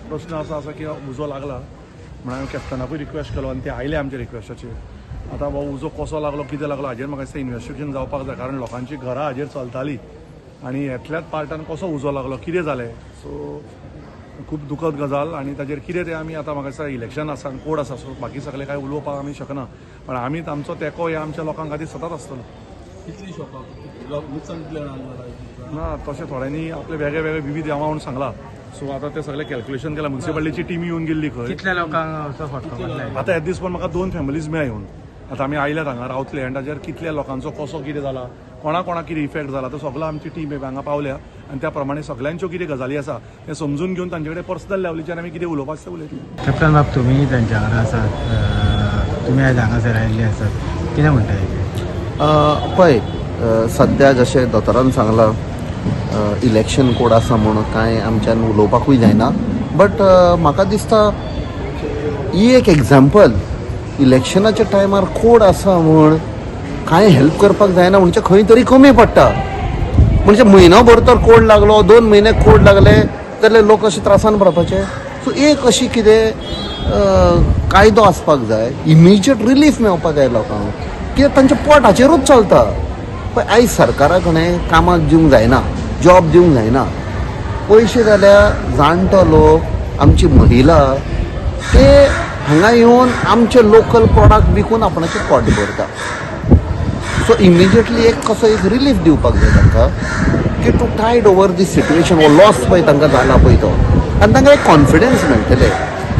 प्रश्न असा की उजो लागला म्हणून हांवें कॅप्टनाकूय रिक्वेस्ट केलो आनी ते आयले आमच्या रिक्वेस्टाचेर. आतां हो उजो कसो लागलो कितें लागलो हाजेर म्हाका दिसता इन्वेस्टिगेशन जावपाक जाय, कारण लोकांची घरां हाजेर चलतालीं आनी येतल्याच पार्टान कसो उजो लागलो कितें जालें. सो खूब दुखद गजाल आनी ताजेर कितें तें आमी आतां म्हाका दिसता इलेक्शन आसा कोड आसा, सो बाकी सगळें काय उलोवपाक आमी शकना, पण आमी आमचो तेंको हे आमच्या लोकां खातीर सतत आसतलो. कितली शॉपां नुकसान कितलें जालां ना तशें थोड्यांनी आपले वेगळे वेगळे विविध अमावंट सांगला. सो आता ते सगळे कॅल्क्युलेशन केला. म्युन्सिपालिटीची टीम येऊन गेल्ली खंय. कितल्या लोकांक असो फटको बसला? आता ह्या दीस पण म्हाका 2 फॅमिलीज मेळ्ळा येवन. आता आमी आयल्यात हांगा रावतले आनी ताजेर कितल्या लोकांचो कसो कितें जाला, कोणा कितें इफेक्ट जाला, तो सगळो आमची टीम हांगा पावल्या आनी त्या प्रमाणे सगळ्यांच्यो कितें गजाली आसा ते समजून घेवन तांचे कडेन पर्सनल लेवलीच्यान आमी कितें उलोवपाक आसता उलयतले. कॅप्टन बाब, तुम्ही तांच्या वांगडा आसात, तुमी आयज हांगासर आयिल्ले आसात, कितें म्हणटाय? पळय, सध्या जशें दोतोरान सांगलां इलेक्शन कोड आसा म्हणून कांय आमच्यान उलोवपाकूय जायना, बट म्हाका दिसता ही एक एग्जाम्पल, इलेक्शनाच्या टायमार कोड आसा म्हूण कांय हेल्प करपाक जायना म्हणजे खंय तरी कमी पडटा. म्हणजे म्हयनोभर तर कोड लागलो, 2 म्हयने कोड लागले जाल्यार लोक अशे त्रासान पडपाचे. सो एक अशी कितें कायदो आसपाक जाय, इमिजिएट रिलीफ मेळपाक जाय लोकांक, कित्याक तांच्या पोटाचेरूच चलता. पण आयज सरकारा कडेन कामाक दिवंक जायना, जॉब दिवंक जायना. पयशे जाल्यार जाणटो लोक, आमची महिला ते हांगा येवन आमचे लोकल प्रॉडक्ट विकून आपणाचें पोट भरता. सो इमिजिएटली कसो एक रिलीफ दिवपाक जाय तांकां, की to tide over this situation, हो लॉस पळय तांकां जाला पळय तो, आनी तांकां एक कॉन्फिडन्स मेळटलें.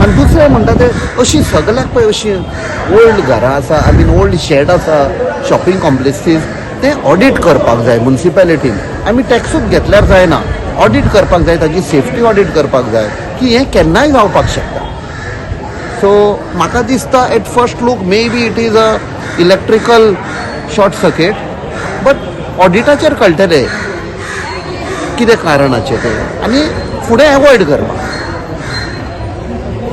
आनी दुसरें म्हणटा ते अशी सगळ्याक पळय अशी ओल्ड घरां आसा, आय मीन ओल्ड शेड आसा, शॉपिंग कॉम्प्लेक्सीस, ते ऑडिट करपाक जाय म्युन्सिपालिटीन. आमी टॅक्सूच घेतल्यार जायना, ऑडिट करपाक जाय, ताची सेफ्टी ऑडिट करपाक जाय की हें केन्नाय जावपाक शकता. सो म्हाका दिसता at first look maybe it is a electrical short circuit, but ऑडिटाचेर कळटलें कितें कारणाचें तें, आनी फुडें एवॉयड करपाक.